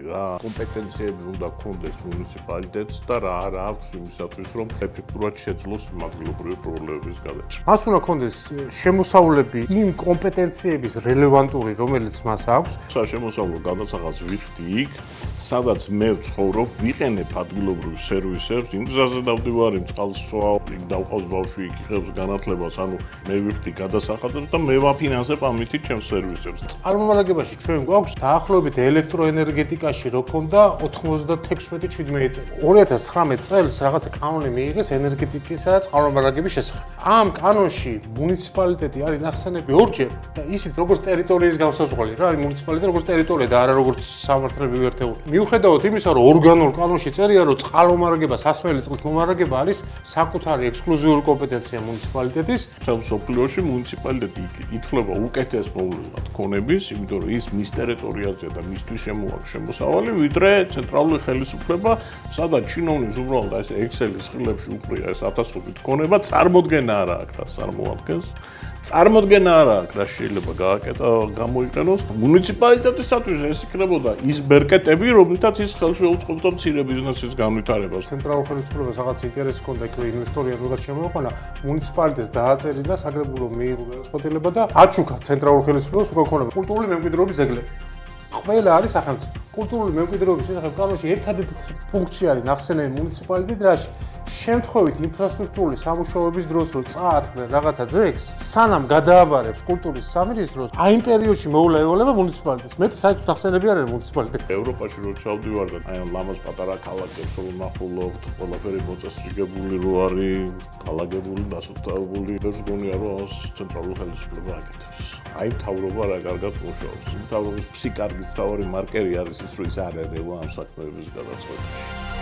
რა კომპეტენციები უნდა გქონდეს მუნიციპალიტეტს და რა აქვს იმისათვის, რომ ეფექტურად შეძლოს მაგლობრივი პრობლემების გადაჭრა. მას უნდა გქონდეს შემოსავლები იმ კომპეტენციების რელევანტური, რომელიც მას აქვს. Შემოსავლო გადასახადს ვიხდი იქ, სადაც მე ვცხოვრობ, ვიყენებ ადგილობრივ სერვისებს, იმ გზაზე დავდივარი, წყალს სვა, დავყავს ბავშვი, იქ იღებს განათლებას, ანუ მე ვიხდი გადასახადებს და მე ვაფინანსებ ამით ჩემს სერვისებს. წარმომადგენლობაში ჩვენ გვაქვს დაახლოებით ელექტროენერგეტიკაში რო ქონდა 96-17 წელი. 2019 წელს რაღაცა კანონი მიიღეს ენერგეტიკისა და წყალმომარაგების შესახებ. ამ კანონში მუნიციპალიტეტი არის ნახსენები ორჯერ და ისიც როგორც ტერიტორიის განსაზღვრელი რა, არის მუნიციპალიტეტი როგორც ტერიტორია და არა როგორც სამართლებრივი ერთეული. მიუხედავად იმისა, რომ ორგანულ კანონში წერია, რომ წყალმომარაგება, სასმელი წყლის მომარაგება არის საკუთარი ექსკლუზიური კომპეტენცია მუნიციპალიტეტის. სოფლიოში მუნიციპალიტეტი ითვლება უკეთეს მოვლენად ქონების, იმიტომ რომ ის მის ტერიტორიაზე და მისთვის შემოსავალი, ვიდრე ცენტრალური ხელისუფლება, სადაც ჩინოვნის უბრალოდ ეს ექსელის ხილებში უყრია ეს ათასობით ქონება, წარმოდგენა არა აქვს რა წარმოადგენს. წარმოდგენა არა აქვს რა შეიძლება გამოიყენოს მუნიციპალიტეტისათვის ეს იქნებოდა ის ბერკეტები, რომლითაც ის ხელში უწყობდა მცირე ბიზნესის განვითარებას. ცენტრალურ ხელისუფლებას რაღაც ინტერესი ჰქონდა იქ ინვესტორი რაღაც შემოეყვანა, მუნიციპალიტეტს დააწერა საგრებულო მიიღო გადაწყვეტილება და აჩუქა ცენტრალურ ხელისუფლებას უკვე ქონება კულტურული მემკვიდრეობის ძეგლები. ყველა არის სახელმწიფო. კულტურული მემკვიდრეობის შესახებ კანონში ერთადერთი პუნქტი არის ნახსენები მუნიციპალიტეტი, რაში შემთხვევით ინფრასტრუქტურული სამუშაოების დროს რო წააწყდნენ რაღაცა ძეგლს, სანამ გადააბარებს კულტურის სამინისტროს, აი იმ პერიოდში მოვლა ევალება მუნიციპალიტეტს. მე საერთოდ ნახსენები არ არის მუნიციპალიტეტი. ევროპაში რო ჩავდივარ და აი ამ ლამაზ პატარა ქალაქებს რო ვნახულობთ, ყველაფერი მოწესრიგებული რო არის, კალაგებული, დასუფთავებული, ეს გონია რომ ცენტრალური ხელისუფლება აკეთებს. აი მთავრობა რა კარგად მუშაობს. მთავრობის ფსიკარგი მთავარი მარკერი არის ის, რომ ის არ ერევა ამ საქმეების გადაწყვეტაში.